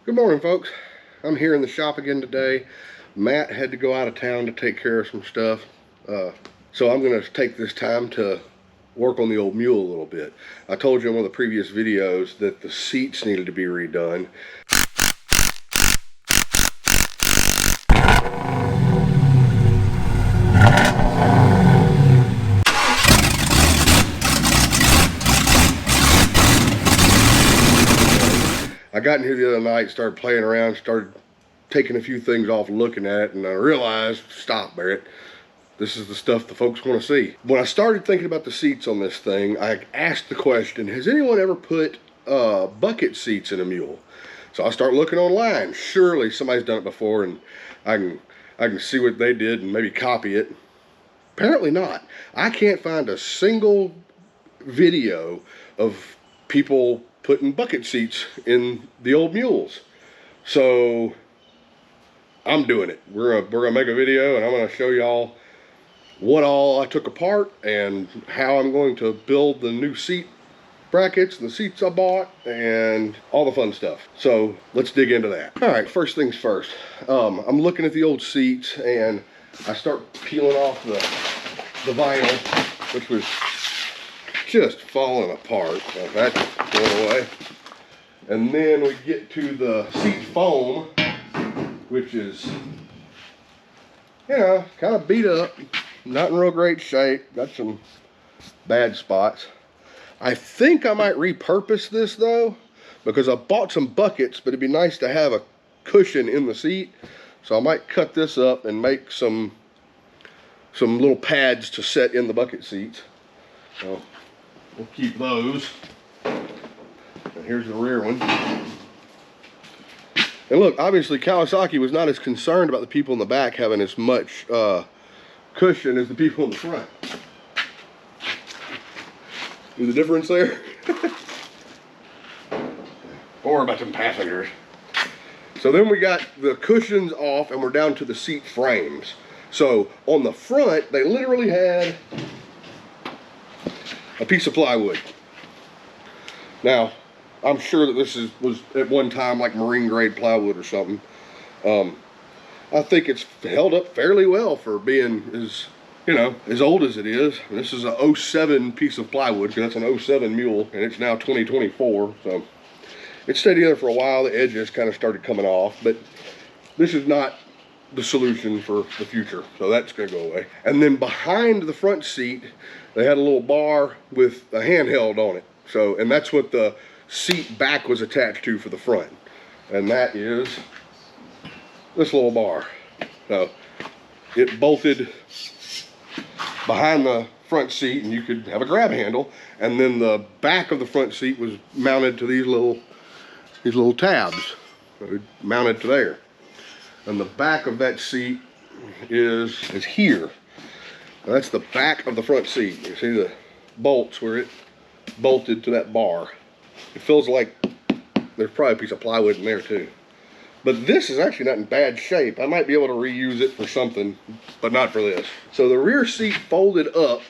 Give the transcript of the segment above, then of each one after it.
Good morning, folks. I'm here in the shop again today. Matt had to go out of town to take care of some stuff. So I'm going to take this time to work on the old mule a little bit. I told you in one of the previous videos that the seats needed to be redone. I got in here the other night, started playing around, started taking a few things off, looking at it, and I realized, stop, Barrett. This is the stuff the folks want to see. When I started thinking about the seats on this thing, I asked the question, has anyone ever put bucket seats in a mule? So I start looking online. Surely somebody's done it before, and I can see what they did and maybe copy it. Apparently not. I can't find a single video of people putting bucket seats in the old mules. So I'm doing it. We're gonna make a video, and I'm gonna show y'all what all I took apart and how I'm going to build the new seat brackets and the seats I bought and all the fun stuff. So let's dig into that. All right, first things first. I'm looking at the old seats and I start peeling off the vinyl, which was just falling apart. So that's going away. And then we get to the seat foam, which is, you know, kind of beat up, not in real great shape, got some bad spots. I think I might repurpose this though, because I bought some buckets, but it'd be nice to have a cushion in the seat. So I might cut this up and make some little pads to set in the bucket seats. So we'll keep those. And here's the rear one. And look, obviously Kawasaki was not as concerned about the people in the back having as much cushion as the people in the front. See the difference there? Or about them passengers. So then we got the cushions off and we're down to the seat frames. So on the front, they literally had a piece of plywood. Now, I'm sure that this was at one time like marine grade plywood or something. I think it's held up fairly well for being as old as it is. This is a 07 piece of plywood, because that's an 07 mule, and it's now 2024. So it stayed together for a while. The edges kind of started coming off, but this is not the solution for the future. So that's going to go away. And then behind the front seat, they had a little bar with a handheld on it. So, and that's what the seat back was attached to for the front. And that is this little bar. So it bolted behind the front seat, and you could have a grab handle, and then the back of the front seat was mounted to these little tabs. So it mounted to there. And the back of that seat is here. Now that's the back of the front seat. You see the bolts where it bolted to that bar. It feels like there's probably a piece of plywood in there too. But this is actually not in bad shape. I might be able to reuse it for something, but not for this. So the rear seat folded up,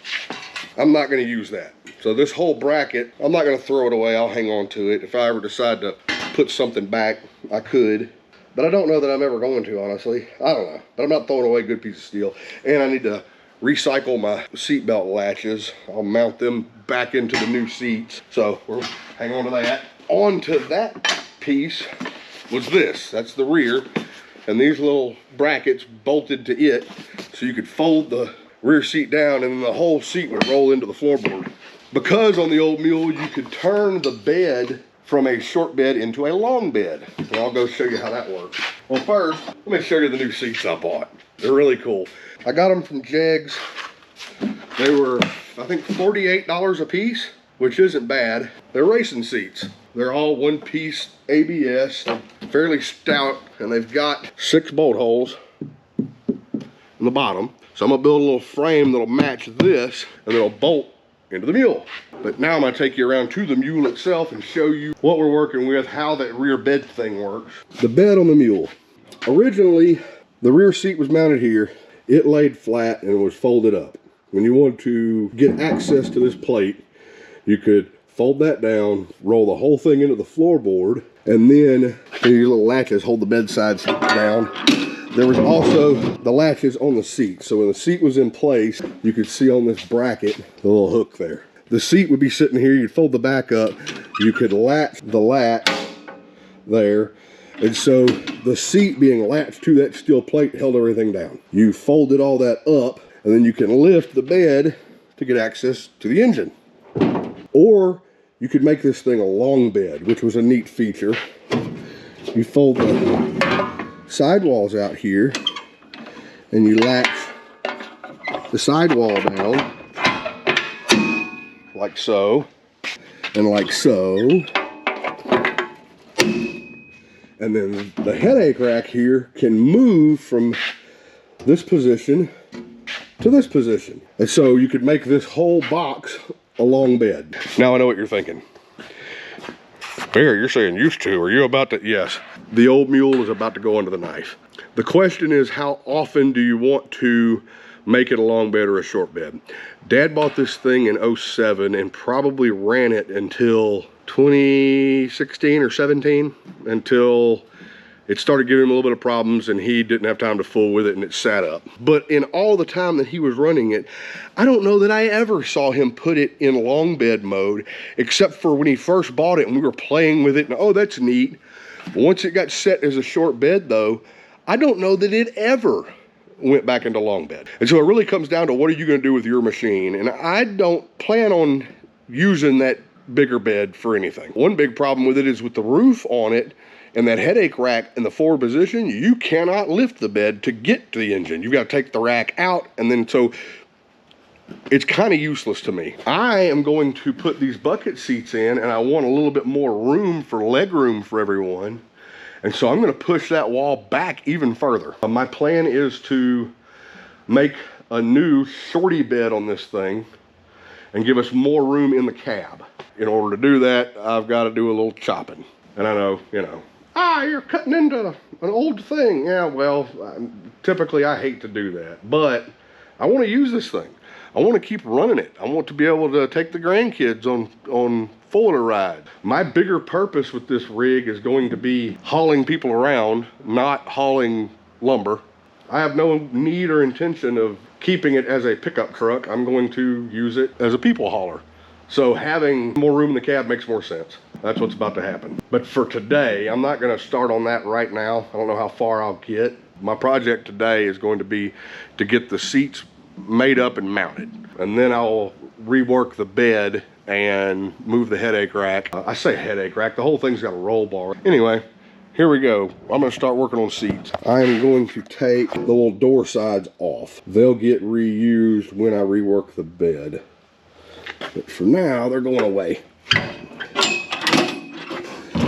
I'm not going to use that. So this whole bracket, I'm not going to throw it away. I'll hang on to it. If I ever decide to put something back, I could. But I don't know that I'm ever going to, honestly. I don't know. But I'm not throwing away a good piece of steel. And I need to recycle my seatbelt latches. I'll mount them back into the new seats. So we'll hang on to that. Onto that piece was this. That's the rear. And these little brackets bolted to it. So you could fold the rear seat down and then the whole seat would roll into the floorboard. Because on the old mule, you could turn the bed from a short bed into a long bed. And I'll go show you how that works. Well, first, let me show you the new seats I bought. They're really cool. I got them from Jegs. They were, I think, $48 a piece, which isn't bad. They're racing seats. They're all one-piece ABS, they're fairly stout, and they've got 6 bolt holes in the bottom. So I'm gonna build a little frame that'll match this, and it'll bolt into the mule. But now I'm gonna take you around to the mule itself and show you what we're working with, how that rear bed thing works. The bed on the mule. Originally, the rear seat was mounted here. It laid flat and it was folded up. When you want to get access to this plate, you could fold that down, roll the whole thing into the floorboard, and then your little latches hold the bed sides down. There was also the latches on the seat. So when the seat was in place, you could see on this bracket, the little hook there. The seat would be sitting here, you'd fold the back up, you could latch the latch there. And so the seat being latched to that steel plate held everything down. You folded all that up, and then you can lift the bed to get access to the engine. Or you could make this thing a long bed, which was a neat feature. You fold the sidewalls out here, and you latch the sidewall down, like so, and like so. And then the headache rack here can move from this position to this position. And so you could make this whole box a long bed. Now I know what you're thinking. Barry, you're saying used to. Are you about to? Yes. The old mule is about to go under the knife. The question is, how often do you want to make it a long bed or a short bed? Dad bought this thing in 07 and probably ran it until 2016 or 17, until it started giving him a little bit of problems and he didn't have time to fool with it and it sat up. But in all the time that he was running it, I don't know that I ever saw him put it in long bed mode, except for when he first bought it and we were playing with it and, oh, that's neat. Once it got set as a short bed though, I don't know that it ever went back into long bed. And so it really comes down to, what are you going to do with your machine? And I don't plan on using that bigger bed for anything. One big problem with it is with the roof on it and that headache rack in the forward position, you cannot lift the bed to get to the engine. You've got to take the rack out, and then so it's kind of useless to me. I am going to put these bucket seats in, and I want a little bit more room for leg room for everyone. And so I'm going to push that wall back even further. My plan is to make a new shorty bed on this thing and give us more room in the cab. In order to do that, I've got to do a little chopping. And I know, you know, you're cutting into an old thing. Yeah, well, typically I hate to do that, but I want to use this thing. I want to keep running it. I want to be able to take the grandkids on Florida ride. My bigger purpose with this rig is going to be hauling people around, not hauling lumber. I have no need or intention of keeping it as a pickup truck. I'm going to use it as a people hauler. So having more room in the cab makes more sense. That's what's about to happen. But for today, I'm not going to start on that right now. I don't know how far I'll get. My project today is going to be to get the seats made up and mounted. And then I'll rework the bed and move the headache rack. I say headache rack, the whole thing's got a roll bar. Anyway, here we go. I'm going to start working on seats. I am going to take the little door sides off. They'll get reused when I rework the bed. But for now, they're going away.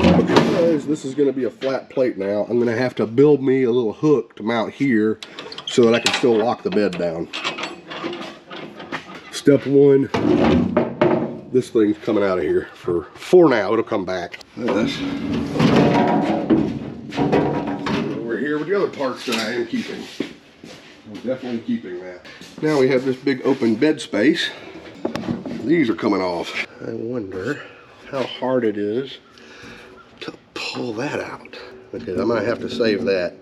Because this is going to be a flat plate now, I'm going to have to build me a little hook to mount here so that I can still lock the bed down. Step one, this thing's coming out of here for now. It'll come back. This. We're here with the other parts that I am keeping. I'm definitely keeping that. Now we have this big open bed space. These are coming off. I wonder how hard it is to pull that out. Okay, I'm gonna have to save that.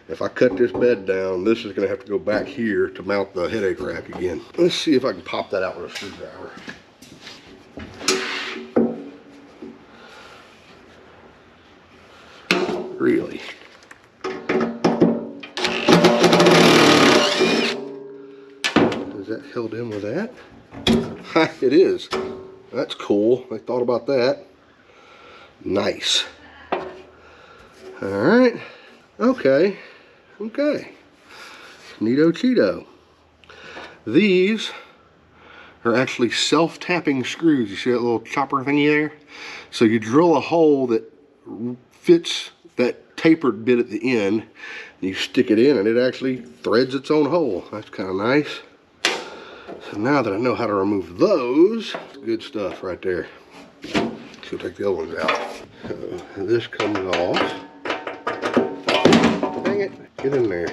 If I cut this bed down, this is gonna have to go back here to mount the headache rack again. Let's see if I can pop that out with a screwdriver. Really? Is that held in with that? It is. That's cool. I thought about that. Nice. All right. Okay. Okay. Neato Cheeto. These are actually self-tapping screws. You see that little chopper thingy there? So you drill a hole that fits that tapered bit at the end, and you stick it in and it actually threads its own hole. That's kind of nice. So now that I know how to remove those, good stuff right there. So take the other ones out. So this comes off. Dang it, get in there.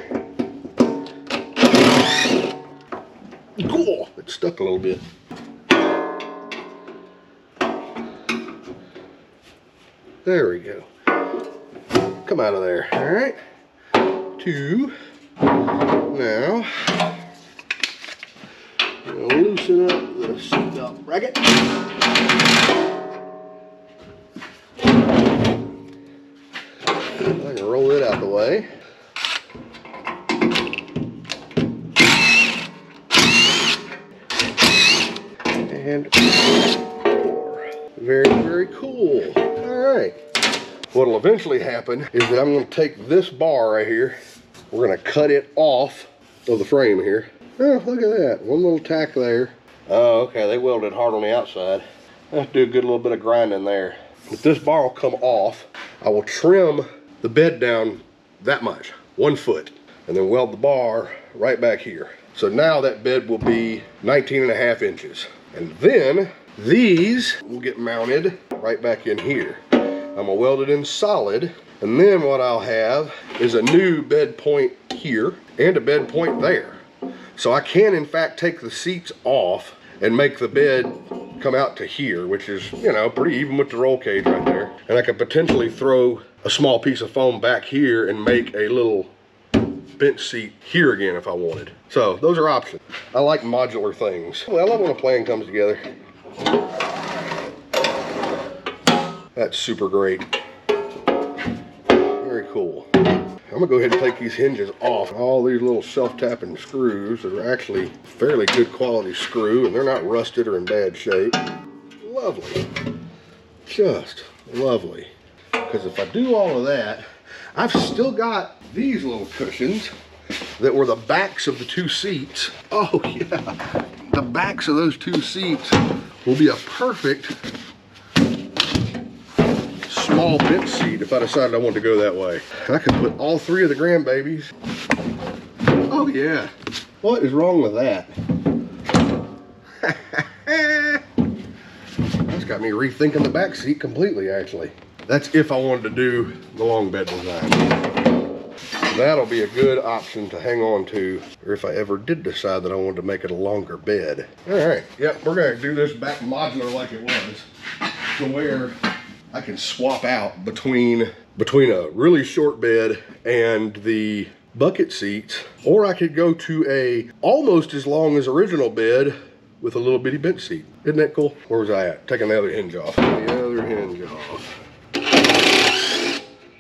Cool, it stuck a little bit. There we go. Come out of there. All right. 2. Now, we'll loosen up the seatbelt bracket. I can roll it out the way. And 4. Very, very cool. All right. What'll eventually happen is that I'm going to take this bar right here. We're going to cut it off of the frame here. Oh, look at that. One little tack there. Oh, okay. They welded hard on the outside. I have to do a good little bit of grinding there. But this bar will come off. I will trim the bed down that much, 1 foot, and then weld the bar right back here. So now that bed will be 19.5 inches. And then these will get mounted right back in here. I'm gonna weld it in solid, and then what I'll have is a new bed point here and a bed point there. So I can in fact take the seats off and make the bed come out to here, which is, you know, pretty even with the roll cage right there. And I could potentially throw a small piece of foam back here and make a little bench seat here again if I wanted. So those are options. I like modular things. Well, I love when a plan comes together. That's super great. Very cool. I'm gonna go ahead and take these hinges off. All these little self-tapping screws are actually fairly good quality screw, and they're not rusted or in bad shape. Lovely. Just lovely. Because if I do all of that, I've still got these little cushions that were the backs of the 2 seats. Oh yeah, the backs of those 2 seats will be a perfect small bench seat if I decided I wanted to go that way. I could put all 3 of the grandbabies. Oh yeah, what is wrong with that? That's got me rethinking the back seat completely, actually. That's if I wanted to do the long bed design. That'll be a good option to hang on to, or if I ever did decide that I wanted to make it a longer bed. All right, yep, we're gonna do this back modular like it was, to where I can swap out between a really short bed and the bucket seats, or I could go to a almost as long as original bed with a little bitty bench seat. Isn't that cool? Where was I at? Taking the other hinge off. The other hinge off.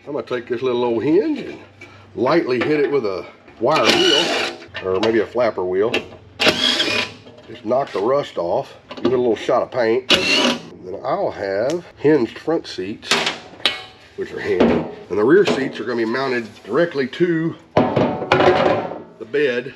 I'm gonna take this little old hinge and lightly hit it with a wire wheel, or maybe a flapper wheel. Just knock the rust off, give it a little shot of paint. And then I'll have hinged front seats, which are handy. And the rear seats are gonna be mounted directly to the bed.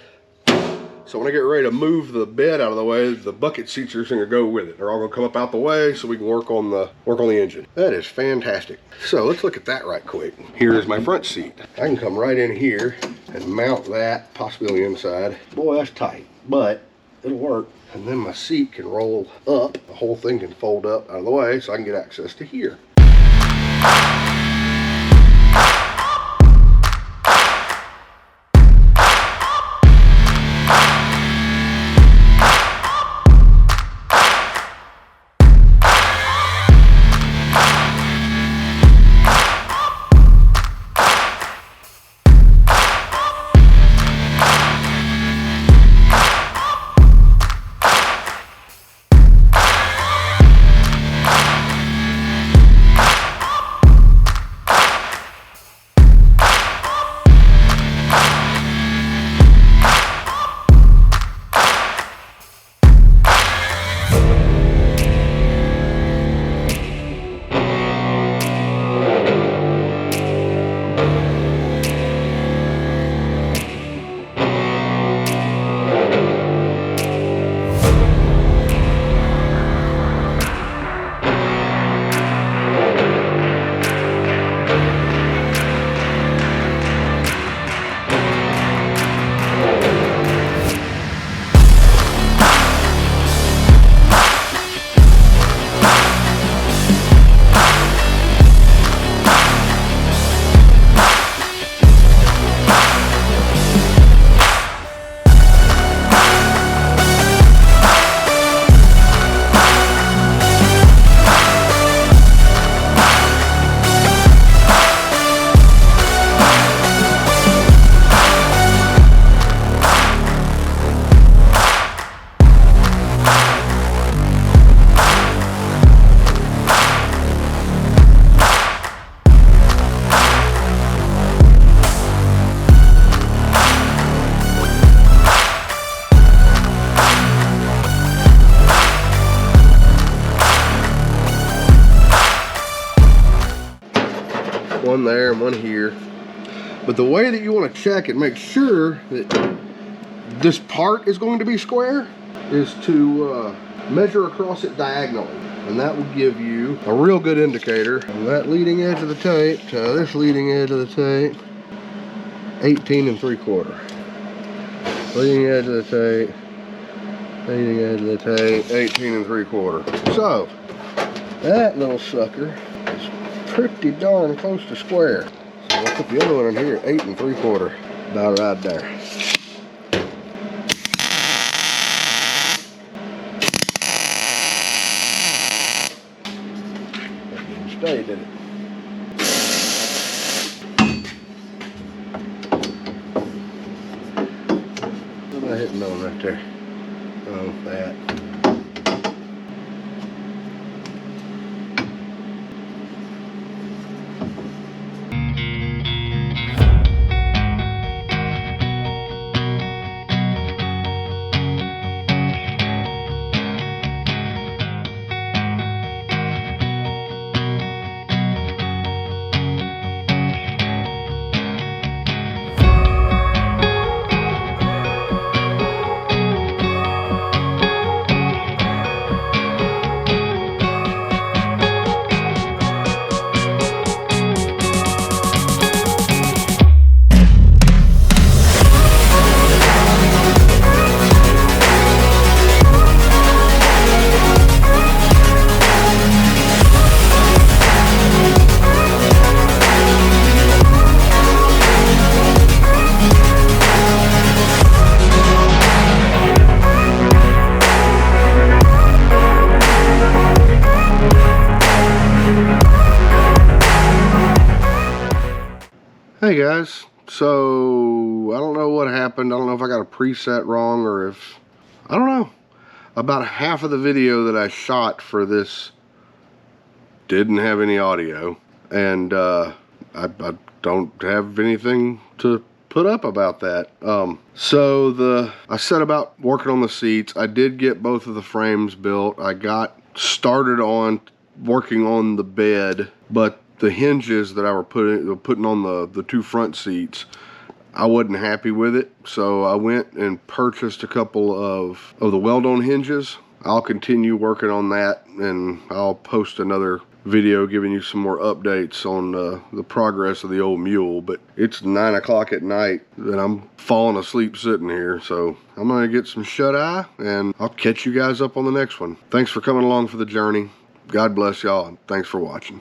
So when I get ready to move the bed out of the way, the bucket seats are just gonna go with it. They're all gonna come up out the way so we can work on the engine. That is fantastic. So let's look at that right quick. Here is my front seat. I can come right in here and mount that, possibly on the inside. Boy, that's tight, but it'll work. And then my seat can roll up. The whole thing can fold up out of the way so I can get access to here. there and one here. But the way that you want to check and make sure that this part is going to be square is to measure across it diagonally. And that will give you a real good indicator. From that leading edge of the tape to this leading edge of the tape, 18 3/4. Leading edge of the tape, leading edge of the tape, 18 3/4. So, that little sucker is pretty darn close to square. So I'll put the other one in here at 8 3/4. About right there. Stay, did it? What am I hitting on right there? Oh, that. Hey guys, so I don't know what happened. I don't know if I got a preset wrong or if, I don't know. About half of the video that I shot for this didn't have any audio, and I don't have anything to put up about that. I set about working on the seats. I did get both of the frames built. I got started on working on the bed, but the hinges that I were putting on the two front seats, I wasn't happy with it, so I went and purchased a couple of the weld-on hinges. I'll continue working on that, and I'll post another video giving you some more updates on the progress of the old Mule. But it's 9 o'clock at night and I'm falling asleep sitting here, so I'm gonna get some shut-eye, and I'll catch you guys up on the next one. Thanks for coming along for the journey. God bless y'all, and thanks for watching.